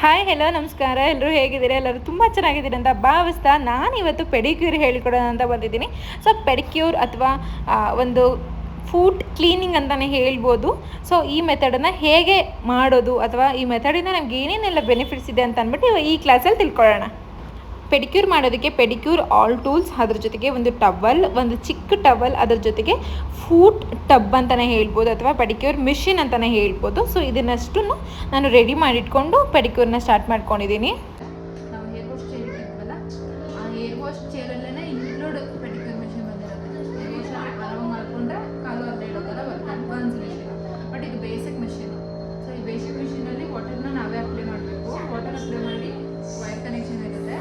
Hi hello ನಮಸ್ಕಾರ. ಎಲ್ಲರೂ ಹೇಗಿದ್ದೀರಿ? ಎಲ್ಲರೂ ತುಂಬ ಚೆನ್ನಾಗಿದ್ದೀರಿ ಅಂತ ಭಾವಿಸ್ತಾ ನಾನಿವತ್ತು ಪೆಡಿಕ್ಯೂರ್ ಹೇಳಿಕೊಡೋಣ ಅಂತ ಬಂದಿದ್ದೀನಿ. ಸೊ ಪೆಡಿಕ್ಯೂರ್ ಅಥವಾ ಒಂದು ಫೂಟ್ ಕ್ಲೀನಿಂಗ್ ಅಂತಲೇ ಹೇಳ್ಬೋದು. ಸೊ ಈ ಮೆಥಡನ್ನು ಹೇಗೆ ಮಾಡೋದು ಅಥವಾ ಈ ಮೆಥಡಿಂದ ನಮ್ಗೆ ಏನೇನೆಲ್ಲ ಬೆನಿಫಿಟ್ಸ್ ಇದೆ ಅಂತ ಅಂದ್ಬಿಟ್ಟು ಈ ಕ್ಲಾಸಲ್ಲಿ ತಿಳ್ಕೊಳ್ಳೋಣ. ಪೆಡಿಕ್ಯೂರ್ ಮಾಡೋದಕ್ಕೆ ಪೆಡಿಕ್ಯೂರ್ ಆಲ್ ಟೂಲ್ಸ್, ಅದ್ರ ಜೊತೆಗೆ ಒಂದು ಟವಲ್, ಒಂದು ಚಿಕ್ಕ ಟವಲ್, ಅದ್ರ ಜೊತೆಗೆ ಫೂಟ್ ಟಬ್ ಅಂತಲೇ ಹೇಳ್ಬೋದು ಅಥವಾ ಪೆಡಿಕ್ಯೂರ್ ಮಿಷಿನ್ ಅಂತಲೇ ಹೇಳ್ಬೋದು. ಸೊ ಇದನ್ನಷ್ಟು ನಾನು ರೆಡಿ ಮಾಡಿಟ್ಕೊಂಡು ಪೆಡಿಕ್ಯೂರ್ನ ಸ್ಟಾರ್ಟ್ ಮಾಡ್ಕೊಂಡಿದ್ದೀನಿ. ನಾವು ಹೇರ್ ವಾಶ್ ಚೇರ್ ಇಟ್ಟಿದ್ವಲ್ಲ, ಆ ಹೇರ್ ವಾಶ್ ಚೇರಲ್ಲೇ ಇನ್ಕ್ಲೂಡ್ ಪೆಡಿಕ್ಯೂರ್ ಮಿಷಿನ್ ಬಂದಿರುತ್ತೆ. ಹೇರ್ ವಾಶ್ ಆರಾಮಾಗಿ ಮಾಡಿಕೊಂಡ್ರೆ ಕಾಲು ಅರ್ಧ ಇಡೋದಲ್ಲ ವರ್ಕ್ ಅಡ್ವಾನ್ಸ್ ಮಿಷಿನ್. ಬಟ್ ಇದು ಬೇಸಿಕ್ ಮಿಷಿನ್. ಸೊ ಈ ಬೇಸಿಕ್ ಮಿಷಿನಲ್ಲಿ ವಾಟರ್ನ ನಾವೇ ಅಪ್ಲೈ ಮಾಡಬೇಕು. ವಾಟರ್ ಅಪ್ಲೈ ಮಾಡಿ ವೈರ್ ಕನೆಕ್ಷನ್ ಇರುತ್ತೆ.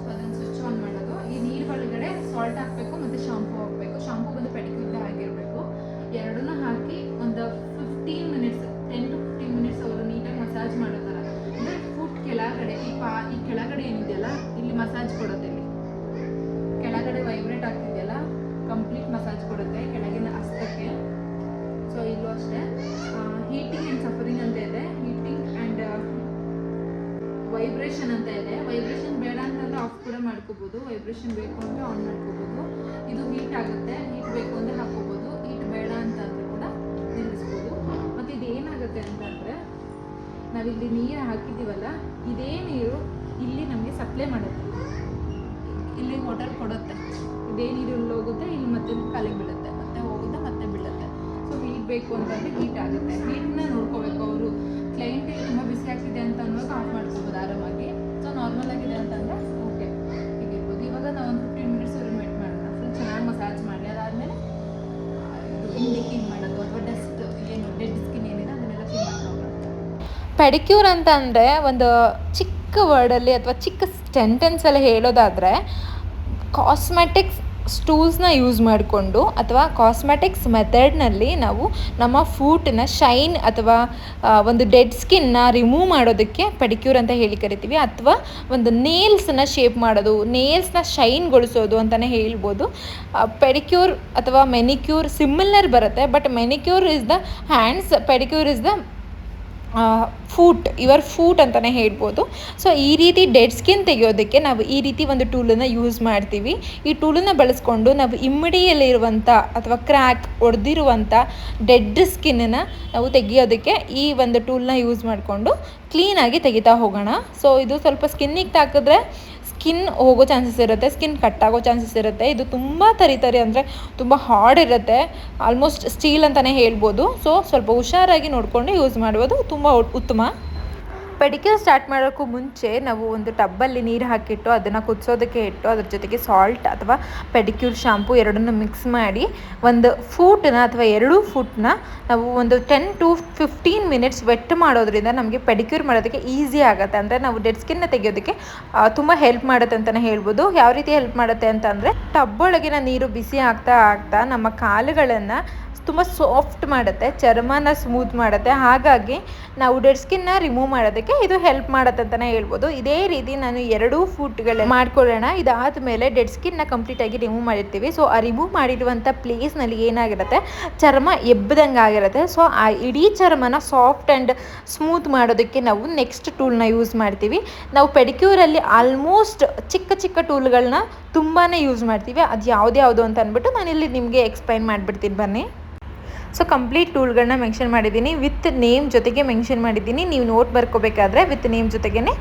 ಸೊ ಅದನ್ನು ಸ್ವಿಚ್ ಆನ್ ಮಾಡೋದು. ಈ ನೀರು ಒಳಗಡೆ ಸಾಲ್ಟ್ ಹಾಕಬೇಕು ಮತ್ತು ಶಾಂಪೂ ಹಾಕಬೇಕು. ಶಾಂಪೂ ಬಂದು ಪೆಡಿಕ್ಯೂರ್ದ ಆಗಿರಬೇಕು. ಎರಡನ್ನೂ ಹಾಕಿ ಒಂದು 15 ಮಿನಿಟ್ಸ್, 10 to 15 ಮಿನಿಟ್ಸ್ ಅವರು ನೀಟಾಗಿ ಮಸಾಜ್ ಮಾಡೋ ಥರ. ಅಂದರೆ ಫುಟ್ ಕೆಳಗಡೆ ಈ ಕೆಳಗಡೆ ಏನಿದೆಯಲ್ಲ ಇಲ್ಲಿ ಮಸಾಜ್ ಕೊಡುತ್ತೆ. ಇಲ್ಲಿ ಕೆಳಗಡೆ ವೈಬ್ರೇಟ್ ಆಗ್ತಿದೆಯಲ್ಲ, ಕಂಪ್ಲೀಟ್ ಮಸಾಜ್ ಕೊಡುತ್ತೆ ಕೆಳಗಿನ ಹಸ್ತಕ್ಕೆ. ಸೊ ಇಲ್ಲೂ ಅಷ್ಟೇ ಹೀಟಿಂಗ್ ಆ್ಯಂಡ್ ಸಫರಿಂಗ್ ಅಂತ ಇದೆ. ಹೀಟಿಂಗ್ ಆ್ಯಂಡ್ ವೈಬ್ರೇಷನ್ ಅಂತ ಇದೆ. ವೈಬ್ರೇಷನ್ ಬೇಡ ಅಂತಂದರೆ ಆಫ್ ಕೂಡ ಮಾಡ್ಕೋಬೋದು. ವೈಬ್ರೇಷನ್ ಬೇಕು ಅಂದರೆ ಆನ್ ಮಾಡ್ಕೋಬೋದು. ಇದು ಹೀಟ್ ಆಗುತ್ತೆ. ಹೀಟ್ ಬೇಕು ಅಂದರೆ ಹಾಕೋಬೋದು. ಹೀಟ್ ಬೇಡ ಅಂತಂದರೆ ಕೂಡ ನಿಲ್ಲಿಸ್ಬೋದು. ಮತ್ತು ಇದು ಏನಾಗುತ್ತೆ ಅಂತಂದರೆ, ನಾವಿಲ್ಲಿ ನೀರು ಹಾಕಿದ್ದೀವಲ್ಲ, ಇದೇ ನೀರು ಇಲ್ಲಿ ನಮಗೆ ಸಪ್ಲೈ ಮಾಡುತ್ತೆ. ಇಲ್ಲಿ ವಾಟರ್ ಕೊಡುತ್ತೆ. ಇದೇ ನೀರು ಇಲ್ಲಿ ಹೋಗುತ್ತೆ, ಇಲ್ಲಿ ಮತ್ತೆ ಕಾಲಿಗೆ ಬೀಳುತ್ತೆ, ಮತ್ತೆ ಹೋಗುತ್ತೆ, ಮತ್ತೆ ಬೀಳುತ್ತೆ. ಸೊ ಹೀಟ್ ಬೇಕು ಅಂತಂದರೆ ಹೀಟ್ ಆಗುತ್ತೆ. ಹೀಟನ್ನ ನೋಡ್ಕೋಬೇಕು. ಅವರು ಕ್ಲೈಂಟಿಗೆ ತುಂಬ ಬಿಸಿ ಆಗ್ತಿದೆ ಅಂತ ಅನ್ನೋದು ಆಫ್ ಮಾಡ್ಕೋಬೋದು ಆರಾಮಾಗಿ. ಸೊ ನಾರ್ಮಲ್ ಆಗಿದೆ ಅಂತಂದರೆ ಓಕೆ ಹೀಗಿರ್ಬೋದು. ಇವಾಗ ನಾವು ಒಂದು 15 ಮಿನಿಟ್ಸ್ ವೇಟ್ ಮಾಡೋಣ. ಫುಲ್ ಚೆನ್ನಾಗಿ ಮಸಾಜ್ ಮಾಡಿ ಅದಾದಮೇಲೆ ಹಿಂದೆ ಕ್ಲೀನ್ ಮಾಡೋದು ಅಥವಾ ಡಸ್ಟ್ ಏನು ಡೆಡ್ ಸ್ಕಿನ್ ಏನಿದೆ ಅದನ್ನೆಲ್ಲ ಕ್ಲೀನ್ ಮಾಡ್ಕೊಂಡು. ಪೆಡಿಕ್ಯೂರ್ ಅಂತ ಅಂದರೆ ಒಂದು ಚಿಕ್ಕ ವರ್ಡಲ್ಲಿ ಅಥವಾ ಚಿಕ್ಕ ಸೆಂಟೆನ್ಸಲ್ಲಿ ಹೇಳೋದಾದರೆ, ಕಾಸ್ಮೆಟಿಕ್ಸ್ ಟೂಲ್ಸ್ನ ಯೂಸ್ ಮಾಡಿಕೊಂಡು ಅಥವಾ ಕಾಸ್ಮೆಟಿಕ್ಸ್ ಮೆಥಡ್ನಲ್ಲಿ ನಾವು ನಮ್ಮ ಫೂಟನ್ನ ಶೈನ್ ಅಥವಾ ಒಂದು ಡೆಡ್ ಸ್ಕಿನ್ನ ರಿಮೂವ್ ಮಾಡೋದಕ್ಕೆ ಪೆಡಿಕ್ಯೂರ್ ಅಂತ ಹೇಳಿ ಕರಿತೀವಿ. ಅಥವಾ ಒಂದು ನೇಲ್ಸನ್ನ ಶೇಪ್ ಮಾಡೋದು, ನೇಲ್ಸ್ನ ಶೈನ್ಗೊಳಿಸೋದು ಅಂತಲೇ ಹೇಳ್ಬೋದು. ಪೆಡಿಕ್ಯೂರ್ ಅಥವಾ ಮೆನಿಕ್ಯೂರ್ ಸಿಮಿಲರ್ ಬರುತ್ತೆ. But manicure is the hands, pedicure is the your foot ಅಂತಲೇ ಹೇಳ್ಬೋದು. ಸೊ ಈ ರೀತಿ ಡೆಡ್ ಸ್ಕಿನ್ ತೆಗೆಯೋದಕ್ಕೆ ನಾವು ಈ ರೀತಿ ಒಂದು ಟೂಲನ್ನು ಯೂಸ್ ಮಾಡ್ತೀವಿ. ಈ ಟೂಲನ್ನು ಬಳಸ್ಕೊಂಡು ನಾವು ಇಮ್ಮಡಿಯಲ್ಲಿರುವಂಥ ಅಥವಾ ಕ್ರ್ಯಾಕ್ ಹೊಡೆದಿರುವಂಥ ಡೆಡ್ ಸ್ಕಿನ್ನನ್ನು ನಾವು ತೆಗೆಯೋದಕ್ಕೆ ಈ ಒಂದು ಟೂಲ್ನ ಯೂಸ್ ಮಾಡಿಕೊಂಡು ಕ್ಲೀನಾಗಿ ತೆಗಿತಾ ಹೋಗೋಣ. ಸೊ ಇದು ಸ್ವಲ್ಪ ಸ್ಕಿನ್ನಿಗೆ ತಾಕಿದ್ರೆ ಸ್ಕಿನ್ ಹೋಗೋ ಚಾನ್ಸಸ್ ಇರುತ್ತೆ, ಸ್ಕಿನ್ ಕಟ್ಟಾಗೋ ಚಾನ್ಸಸ್ ಇರುತ್ತೆ. ಇದು ತುಂಬ ತರಿ ಅಂದರೆ ತುಂಬ ಹಾರ್ಡ್ ಇರುತ್ತೆ, ಆಲ್ಮೋಸ್ಟ್ ಸ್ಟೀಲ್ ಅಂತಲೇ ಹೇಳ್ಬೋದು. ಸೊ ಸ್ವಲ್ಪ ಹುಷಾರಾಗಿ ನೋಡಿಕೊಂಡು ಯೂಸ್ ಮಾಡುವುದು ತುಂಬ ಉತ್ತಮ. ಪೆಡಿಕ್ಯೂರ್ ಸ್ಟಾರ್ಟ್ ಮಾಡೋಕ್ಕೂ ಮುಂಚೆ ನಾವು ಒಂದು ಟಬ್ಬಲ್ಲಿ ನೀರು ಹಾಕಿಟ್ಟು ಅದನ್ನು ಕುದಿಸೋದಕ್ಕೆ ಇಟ್ಟು ಅದ್ರ ಜೊತೆಗೆ ಸಾಲ್ಟ್ ಅಥವಾ ಪೆಡಿಕ್ಯೂರ್ ಶಾಂಪೂ ಎರಡನ್ನೂ ಮಿಕ್ಸ್ ಮಾಡಿ ಒಂದು ಫೂಟನ್ನ ಅಥವಾ 2 ಫೂಟನ್ನ ನಾವು ಒಂದು 10 to 15 ಮಿನಿಟ್ಸ್ ವೆಟ್ ಮಾಡೋದ್ರಿಂದ ನಮಗೆ ಪೆಡಿಕ್ಯೂರ್ ಮಾಡೋದಕ್ಕೆ ಈಸಿ ಆಗುತ್ತೆ. ಅಂದರೆ ನಾವು ಡೆಡ್ ಸ್ಕಿನ್ನ ತೆಗೆಯೋದಕ್ಕೆ ತುಂಬ ಹೆಲ್ಪ್ ಮಾಡುತ್ತೆ ಅಂತಲೇ ಹೇಳ್ಬೋದು. ಯಾವ ರೀತಿ ಹೆಲ್ಪ್ ಮಾಡುತ್ತೆ ಅಂತಂದರೆ, ಟಬ್ಬೊಳಗಿನ ನೀರು ಬಿಸಿ ಆಗ್ತಾ ಆಗ್ತಾ ನಮ್ಮ ಕಾಲುಗಳನ್ನು ತುಂಬ ಸಾಫ್ಟ್ ಮಾಡುತ್ತೆ, ಚರ್ಮನ ಸ್ಮೂತ್ ಮಾಡುತ್ತೆ. ಹಾಗಾಗಿ ನಾವು ಡೆಡ್ ಸ್ಕಿನ್ನ ರಿಮೂವ್ ಮಾಡೋದಕ್ಕೆ ಇದು ಹೆಲ್ಪ್ ಮಾಡುತ್ತೆ ಅಂತಲೇ ಹೇಳ್ಬೋದು. ಇದೇ ರೀತಿ ನಾನು 2 ಫೂಟ್ಗಳು ಮಾಡ್ಕೊಳ್ಳೋಣ. ಇದಾದಮೇಲೆ ಡೆಡ್ ಸ್ಕಿನ್ನ ಕಂಪ್ಲೀಟಾಗಿ ರಿಮೂವ್ ಮಾಡಿರ್ತೀವಿ. ಸೊ ಆ ರಿಮೂವ್ ಮಾಡಿರುವಂಥ ಪ್ಲೇಸ್ನಲ್ಲಿ ಏನಾಗಿರುತ್ತೆ, ಚರ್ಮ ಎಬ್ಬದಂಗೆ ಆಗಿರುತ್ತೆ. ಸೊ ಆ ಇಡೀ ಚರ್ಮನ ಸಾಫ್ಟ್ ಆ್ಯಂಡ್ ಸ್ಮೂತ್ ಮಾಡೋದಕ್ಕೆ ನಾವು ನೆಕ್ಸ್ಟ್ ಟೂಲ್ನ ಯೂಸ್ ಮಾಡ್ತೀವಿ. ನಾವು ಪೆಡಿಕ್ಯೂರಲ್ಲಿ ಆಲ್ಮೋಸ್ಟ್ ಚಿಕ್ಕ ಚಿಕ್ಕ ಟೂಲ್ಗಳನ್ನ ತುಂಬಾ ಯೂಸ್ ಮಾಡ್ತೀವಿ. ಅದು ಯಾವುದು ಅಂತ ಅಂದ್ಬಿಟ್ಟು ನಾನಿಲ್ಲಿ ನಿಮಗೆ ಎಕ್ಸ್ಪ್ಲೈನ್ ಮಾಡಿಬಿಡ್ತೀನಿ ಬನ್ನಿ. ಸೊ ಕಂಪ್ಲೀಟ್ ಟೂಲ್ಗಳನ್ನ ಮೆನ್ಷನ್ ಮಾಡಿದ್ದೀನಿ, ವಿತ್ ನೇಮ್ ಜೊತೆಗೆ ಮೆನ್ಷನ್ ಮಾಡಿದ್ದೀನಿ. ನೀವು ನೋಟ್ ಬರ್ಕೋಬೇಕಾದ್ರೆ ವಿತ್ ನೇಮ್ ಜೊತೆಗೇ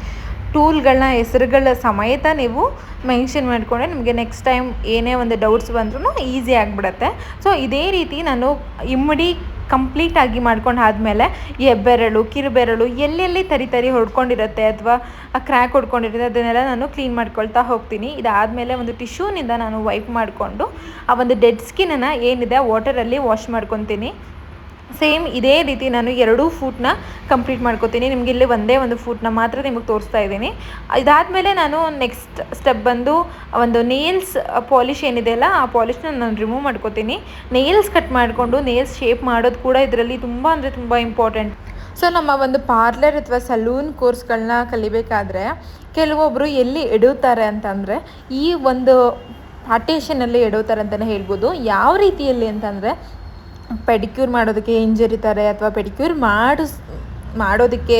ಟೂಲ್ಗಳನ್ನ ಹೆಸರುಗಳ ಸಮೇತ ನೀವು ಮೆನ್ಷನ್ ಮಾಡಿಕೊಂಡ್ರೆ ನಿಮಗೆ ನೆಕ್ಸ್ಟ್ ಟೈಮ್ ಏನೇ ಒಂದು ಡೌಟ್ಸ್ ಬಂದ್ರೂ ಈಸಿ ಆಗಿಬಿಡುತ್ತೆ. ಸೊ ಇದೇ ರೀತಿ ನಾನು ಇಮ್ಮಡಿ ಕಂಪ್ಲೀಟಾಗಿ ಮಾಡ್ಕೊಂಡು ಆದಮೇಲೆ ಹೆಬ್ಬೆರಳು, ಕಿರುಬೆರಳು ಎಲ್ಲೆಲ್ಲಿ ತರಿ ಹೊಡ್ಕೊಂಡಿರುತ್ತೆ ಅಥವಾ ಕ್ರ್ಯಾಕ್ ಹೊಡ್ಕೊಂಡಿರುತ್ತೆ ಅದನ್ನೆಲ್ಲ ನಾನು ಕ್ಲೀನ್ ಮಾಡ್ಕೊಳ್ತಾ ಹೋಗ್ತೀನಿ. ಇದಾದಮೇಲೆ ಒಂದು ಟಿಶ್ಯೂನಿಂದ ನಾನು ವೈಪ್ ಮಾಡಿಕೊಂಡು ಆ ಒಂದು ಡೆಡ್ ಸ್ಕಿನ್ನನ್ನು ಏನಿದೆ ವಾಟರಲ್ಲಿ ವಾಶ್ ಮಾಡ್ಕೊತೀನಿ. ಸೇಮ್ ಇದೇ ರೀತಿ ನಾನು 2 ಫೂಟ್ನ ಕಂಪ್ಲೀಟ್ ಮಾಡ್ಕೋತೀನಿ. ನಿಮಗೆ ಇಲ್ಲಿ ಒಂದೇ ಒಂದು ಫೂಟ್ನ ಮಾತ್ರ ನಿಮಗೆ ತೋರಿಸ್ತಾ ಇದ್ದೀನಿ. ಇದಾದಮೇಲೆ ನಾನು ನೆಕ್ಸ್ಟ್ ಸ್ಟೆಪ್ ಬಂದು ಒಂದು ನೇಲ್ಸ್ ಪಾಲಿಷ್ ಏನಿದೆ ಅಲ್ಲ, ಆ ಪಾಲಿಷ್ನ ನಾನು ರಿಮೂವ್ ಮಾಡ್ಕೋತೀನಿ. ನೇಲ್ಸ್ ಕಟ್ ಮಾಡಿಕೊಂಡು ನೇಲ್ಸ್ ಶೇಪ್ ಮಾಡೋದು ಕೂಡ ಇದರಲ್ಲಿ ತುಂಬ ಇಂಪಾರ್ಟೆಂಟ್. ಸೊ ನಮ್ಮ ಒಂದು ಪಾರ್ಲರ್ ಅಥವಾ ಸಲೂನ್ ಕೋರ್ಸ್ಗಳನ್ನ ಕಲಿಬೇಕಾದ್ರೆ ಕೆಲವೊಬ್ಬರು ಎಲ್ಲಿ ಎಡುತ್ತಾರೆ ಅಂತಂದರೆ ಈ ಒಂದು ಪಾರ್ಟೇಷನಲ್ಲಿ ಎಡುತ್ತಾರೆ ಅಂತಲೇ ಹೇಳ್ಬೋದು. ಯಾವ ರೀತಿಯಲ್ಲಿ ಅಂತಂದರೆ, ಪೆಡಿಕ್ಯೂರ್ ಮಾಡೋದಕ್ಕೆ ಹಿಂಜರಿತಾರೆ ಅಥವಾ ಪೆಡಿಕ್ಯೂರ್ ಮಾಡೋದಕ್ಕೆ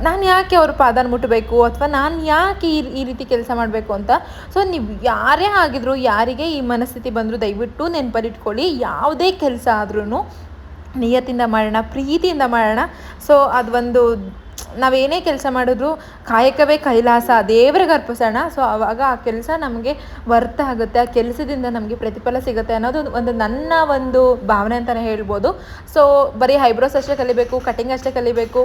ನಾನು ಯಾಕೆ ಅವ್ರ ಪಾದನ ಮುಟ್ಟಬೇಕು ಅಥವಾ ನಾನು ಯಾಕೆ ಈ ರೀತಿ ಕೆಲಸ ಮಾಡಬೇಕು ಅಂತ. ಸೊ ನೀವು ಯಾರೇ ಆಗಿದ್ರು, ಯಾರಿಗೆ ಈ ಮನಸ್ಥಿತಿ ಬಂದರೂ ದಯವಿಟ್ಟು ನೆನಪಲ್ಲಿಟ್ಕೊಳ್ಳಿ, ಯಾವುದೇ ಕೆಲಸ ಆದ್ರೂ ನಿಯತ್ತಿಂದ ಮಾಡೋಣ, ಪ್ರೀತಿಯಿಂದ ಮಾಡೋಣ. ಸೊ ಅದು ಒಂದು ನಾವೇನೇ ಕೆಲಸ ಮಾಡಿದ್ರು ಕಾಯಕವೇ ಕೈಲಾಸ, ದೇವರಿಗೆ ಅರ್ಪಿಸೋಣ. ಸೊ ಆವಾಗ ಆ ಕೆಲಸ ನಮಗೆ ವರ್ತ್ ಆಗುತ್ತೆ, ಆ ಕೆಲಸದಿಂದ ನಮಗೆ ಪ್ರತಿಫಲ ಸಿಗುತ್ತೆ ಅನ್ನೋದು ಒಂದು ನನ್ನ ಒಂದು ಭಾವನೆ ಅಂತಲೇ ಹೇಳ್ಬೋದು. ಸೊ ಬರೀ ಐಬ್ರೋಸ್ ಅಷ್ಟೇ ಕಲಿಬೇಕು, ಕಟಿಂಗ್ ಅಷ್ಟೇ ಕಲಿಬೇಕು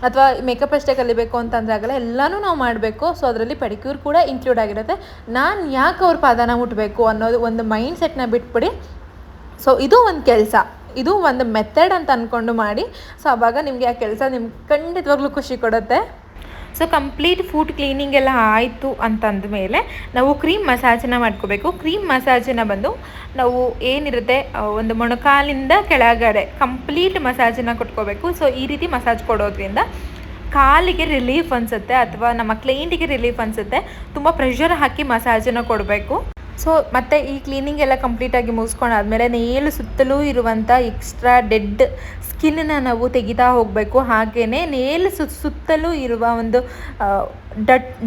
ಅಥವಾ ಮೇಕಪ್ ಅಷ್ಟೇ ಕಲಿಬೇಕು ಅಂತಂದ್ರೆ ಆಗಲ್ಲ, ಎಲ್ಲನೂ ನಾವು ಮಾಡಬೇಕು. ಸೊ ಅದರಲ್ಲಿ ಪೆಡಿಕ್ಯೂರ್ ಕೂಡ ಇನ್ಕ್ಲೂಡ್ ಆಗಿರುತ್ತೆ. ನಾನು ಯಾಕೆ ಅವ್ರ ಪಾದನ ಮುಟ್ಟಬೇಕು ಅನ್ನೋದು ಒಂದು ಮೈಂಡ್ ಸೆಟ್ನ ಬಿಟ್ಬಿಡಿ. ಸೊ ಇದು ಒಂದು ಕೆಲಸ, ಇದು ಒಂದು ಮೆಥಡ್ ಅಂತ ಅಂದ್ಕೊಂಡು ಮಾಡಿ. ಸೊ ಆವಾಗ ನಿಮಗೆ ಆ ಕೆಲಸ ನಿಮ್ಗೆ ಖಂಡಿತವಾಗ್ಲೂ ಖುಷಿ ಕೊಡುತ್ತೆ. ಸೊ ಕಂಪ್ಲೀಟ್ ಫುಟ್ ಕ್ಲೀನಿಂಗ್ ಎಲ್ಲ ಆಯಿತು ಅಂತಂದಮೇಲೆ ನಾವು ಕ್ರೀಮ್ ಮಸಾಜನ್ನ ಮಾಡ್ಕೋಬೇಕು. ಕ್ರೀಮ್ ಮಸಾಜನ್ನ ಬಂದು ನಾವು ಏನಿರುತ್ತೆ ಒಂದು ಮೊಣಕಾಲಿಂದ ಕೆಳಗಡೆ ಕಂಪ್ಲೀಟ್ ಮಸಾಜನ್ನ ಕೊಟ್ಕೋಬೇಕು. ಸೊ ಈ ರೀತಿ ಮಸಾಜ್ ಕೊಡೋದ್ರಿಂದ ಕಾಲಿಗೆ ರಿಲೀಫ್ ಅನಿಸುತ್ತೆ ಅಥವಾ ನಮ್ಮ ಕ್ಲೈಂಟಿಗೆ ರಿಲೀಫ್ ಅನಿಸುತ್ತೆ. ತುಂಬ ಪ್ರೆಷರ್ ಹಾಕಿ ಮಸಾಜನ್ನು ಕೊಡಬೇಕು. ಸೊ ಮತ್ತು ಈ ಕ್ಲೀನಿಂಗ್ ಎಲ್ಲ ಕಂಪ್ಲೀಟಾಗಿ ಮುಗಿಸ್ಕೊಂಡಾದ್ಮೇಲೆ ನೇಲ್ ಸುತ್ತಲೂ ಇರುವಂಥ ಎಕ್ಸ್ಟ್ರಾ ಡೆಡ್ ಸ್ಕಿನ್ನನ್ನು ನಾವು ತೆಗಿತಾ ಹೋಗಬೇಕು. ಹಾಗೆಯೇ ನೇಲ್ ಸುತ್ತಲೂ ಇರುವ ಒಂದು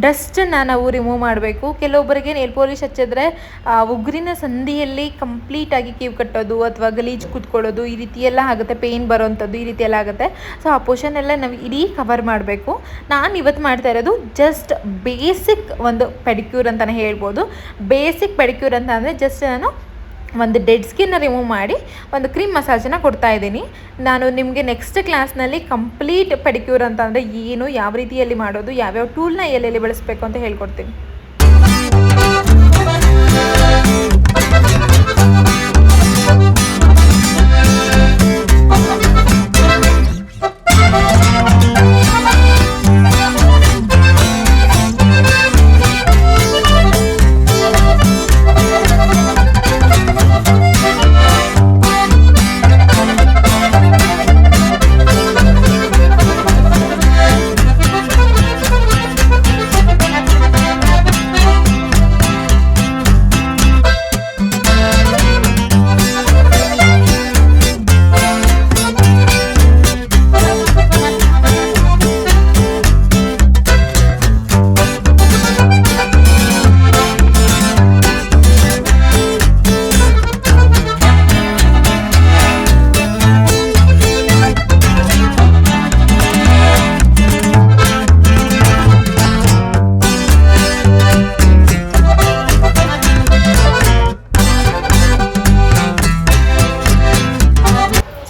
ಡಸ್ಟನ್ನು ನಾವು ರಿಮೂವ್ ಮಾಡಬೇಕು. ಕೆಲವೊಬ್ಬರಿಗೆ ನೇಲ್ ಪಾಲಿಶ್ ಹಚ್ಚಿದ್ರೆ ಉಗುರಿನ ಸಂಧಿಯಲ್ಲಿ ಕಂಪ್ಲೀಟಾಗಿ ಕೀವು ಕಟ್ಟೋದು ಅಥವಾ ಗಲೀಜು ಕೂತ್ಕೊಳ್ಳೋದು ಈ ರೀತಿ ಎಲ್ಲ ಆಗುತ್ತೆ, ಪೇಯ್ನ್ ಬರೋವಂಥದ್ದು ಈ ರೀತಿ ಎಲ್ಲ ಆಗುತ್ತೆ. ಸೊ ಆ ಪೋರ್ಷನ್ ಎಲ್ಲ ನಾವು ಇಡೀ ಕವರ್ ಮಾಡಬೇಕು. ನಾನು ಇವತ್ತು ಮಾಡ್ತಾ ಇರೋದು ಜಸ್ಟ್ ಬೇಸಿಕ್ ಒಂದು ಪೆಡಿಕ್ಯೂರ್ ಅಂತಲೇ ಹೇಳ್ಬೋದು. ಬೇಸಿಕ್ ಪೆಡಿಕ್ಯೂರ್ ಅಂತ ಅಂದರೆ ಜಸ್ಟ್ ನಾನು ಒಂದು ಡೆಡ್ ಸ್ಕಿನ್ನ ರಿಮೂವ್ ಮಾಡಿ ಒಂದು ಕ್ರೀಮ್ ಮಸಾಜನ್ನು ಕೊಡ್ತಾ ಇದ್ದೀನಿ. ನಾನು ನಿಮಗೆ ನೆಕ್ಸ್ಟ್ ಕ್ಲಾಸ್ನಲ್ಲಿ ಕಂಪ್ಲೀಟ್ ಪೆಡಿಕ್ಯೂರ್ ಅಂತ ಅಂದರೆ ಏನು, ಯಾವ ರೀತಿಯಲ್ಲಿ ಮಾಡೋದು, ಯಾವ್ಯಾವ ಟೂಲ್ನ ಎಲ್ಲೆಲ್ಲಿ ಬಳಸಬೇಕು ಅಂತ ಹೇಳ್ಕೊಡ್ತೀನಿ.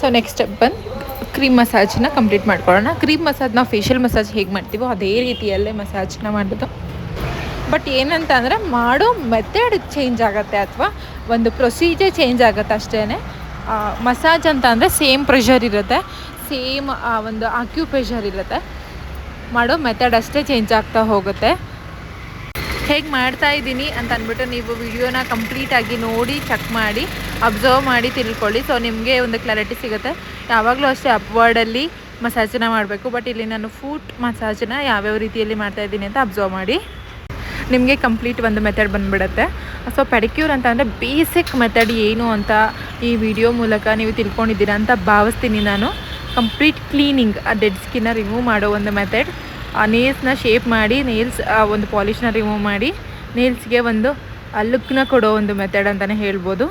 ಸೊ ನೆಕ್ಸ್ಟ್ ಸ್ಟೆಪ್ ಬಂದು ಕ್ರೀಮ್ ಮಸಾಜನ್ನ ಕಂಪ್ಲೀಟ್ ಮಾಡ್ಕೊಳ್ಳೋಣ. ಕ್ರೀಮ್ ಮಸಾಜ್ ನಾವು ಫೇಶಿಯಲ್ ಮಸಾಜ್ ಹೇಗೆ ಮಾಡ್ತೀವೋ ಅದೇ ರೀತಿಯಲ್ಲೇ ಮಸಾಜನ್ನ ಮಾಡೋದು. ಬಟ್ ಏನಂತ ಅಂದರೆ ಮಾಡೋ ಮೆಥಡ್ ಚೇಂಜ್ ಆಗುತ್ತೆ ಅಥವಾ ಒಂದು ಪ್ರೊಸೀಜರ್ ಚೇಂಜ್ ಆಗುತ್ತೆ ಅಷ್ಟೇ. ಮಸಾಜ್ ಅಂತ ಅಂದರೆ ಸೇಮ್ ಪ್ರೆಷರ್ ಇರುತ್ತೆ, ಸೇಮ್ ಒಂದು ಆಕ್ಯುಪ್ರೆಷರ್ ಇರುತ್ತೆ, ಮಾಡೋ ಮೆಥಡ್ ಅಷ್ಟೇ ಚೇಂಜ್ ಆಗ್ತಾ ಹೋಗುತ್ತೆ. ಹೇಗೆ ಮಾಡ್ತಾ ಇದ್ದೀನಿ ಅಂತ ಅಂದ್ಬಿಟ್ಟು ನೀವು ವಿಡಿಯೋನ ಕಂಪ್ಲೀಟಾಗಿ ನೋಡಿ ಚೆಕ್ ಮಾಡಿ ಅಬ್ಸರ್ವ್ ಮಾಡಿ ತಿಳ್ಕೊಳ್ಳಿ. ಸೊ ನಿಮಗೆ ಒಂದು ಕ್ಲಾರಿಟಿ ಸಿಗುತ್ತೆ. ಯಾವಾಗಲೂ ಅಷ್ಟೇ ಅಪ್ವರ್ಡಲ್ಲಿ ಮಸಾಜನ್ನ ಮಾಡಬೇಕು. ಬಟ್ ಇಲ್ಲಿ ನಾನು ಫುಟ್ ಮಸಾಜನ್ನ ಯಾವ್ಯಾವ ರೀತಿಯಲ್ಲಿ ಮಾಡ್ತಾಯಿದ್ದೀನಿ ಅಂತ ಅಬ್ಸರ್ವ್ ಮಾಡಿ ನಿಮಗೆ ಕಂಪ್ಲೀಟ್ ಒಂದು ಮೆಥಡ್ ಬಂದುಬಿಡುತ್ತೆ. ಸೊ ಪೆಡಿಕ್ಯೂರ್ ಅಂತ ಅಂದರೆ ಬೇಸಿಕ್ ಮೆಥಡ್ ಏನು ಅಂತ ಈ ವಿಡಿಯೋ ಮೂಲಕ ನೀವು ತಿಳ್ಕೊಂಡಿದ್ದೀರಾ ಅಂತ ಭಾವಿಸ್ತೀನಿ ನಾನು. ಕಂಪ್ಲೀಟ್ ಕ್ಲೀನಿಂಗ್, ಆ ಡೆಡ್ ಸ್ಕಿನ್ನ ರಿಮೂವ್ ಮಾಡೋ ಒಂದು ಮೆಥಡ್. ನೇಲ್ಸ್ನ ಶೇಪ್ ಮಾಡಿ ನೇಲ್ಸ್ ಒಂದು ಪಾಲಿಷ್ನ ರಿಮೂವ್ ಮಾಡಿ ನೇಲ್ಸ್ಗೆ ಒಂದು ಲುಕ್ನ ಕೊಡೋ ಒಂದು ಮೆಥಡ್ ಅಂತಲೇ ಹೇಳ್ಬೋದು.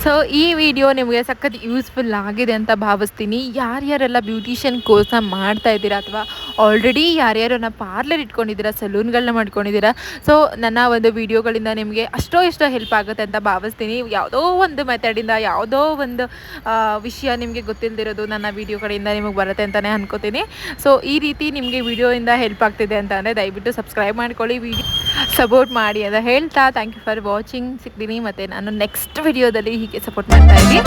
ಸೊ ಈ ವಿಡಿಯೋ ನಿಮಗೆ ಸಖತ್ ಯೂಸ್ಫುಲ್ ಆಗಿದೆ ಅಂತ ಭಾವಿಸ್ತೀನಿ. ಯಾರ್ಯಾರೆಲ್ಲ ಬ್ಯೂಟಿಷಿಯನ್ ಕೋರ್ಸ್ನ ಮಾಡ್ತಾ ಇದ್ದೀರಾ ಅಥವಾ ಆಲ್ರೆಡಿ ಯಾರ್ಯಾರನ್ನ ಪಾರ್ಲರ್ ಇಟ್ಕೊಂಡಿದ್ದೀರಾ, ಸಲೂನ್ಗಳನ್ನ ಮಾಡ್ಕೊಂಡಿದ್ದೀರಾ, ಸೊ ನನ್ನ ಒಂದು ವಿಡಿಯೋಗಳಿಂದ ನಿಮಗೆ ಅಷ್ಟೋ ಇಷ್ಟೋ ಹೆಲ್ಪ್ ಆಗುತ್ತೆ ಅಂತ ಭಾವಿಸ್ತೀನಿ. ಯಾವುದೋ ಒಂದು ಮೆಥಡಿಂದ ಯಾವುದೋ ಒಂದು ವಿಷಯ ನಿಮಗೆ ಗೊತ್ತಿಲ್ಲದಿರೋದು ನನ್ನ ವಿಡಿಯೋ ಕಡೆಯಿಂದ ನಿಮಗೆ ಬರುತ್ತೆ ಅಂತಲೇ ಅನ್ಕೋತೀನಿ. ಸೊ ಈ ರೀತಿ ನಿಮಗೆ ವಿಡಿಯೋಯಿಂದ ಹೆಲ್ಪ್ ಆಗ್ತಿದೆ ಅಂತ ಅಂದರೆ ದಯವಿಟ್ಟು ಸಬ್ಸ್ಕ್ರೈಬ್ ಮಾಡ್ಕೊಳ್ಳಿ, ವಿಡಿಯೋ ಸಪೋರ್ಟ್ ಮಾಡಿ ಅಂತ ಹೇಳ್ತಾ ಥ್ಯಾಂಕ್ ಯು ಫಾರ್ ವಾಚಿಂಗ್. ಸಿಗ್ತೀನಿ ಮತ್ತು ನಾನು ನೆಕ್ಸ್ಟ್ ವಿಡಿಯೋದಲ್ಲಿ ಹೀಗೆ ಸಪೋರ್ಟ್ ಮಾಡ್ತಾ ಇದ್ದೀನಿ.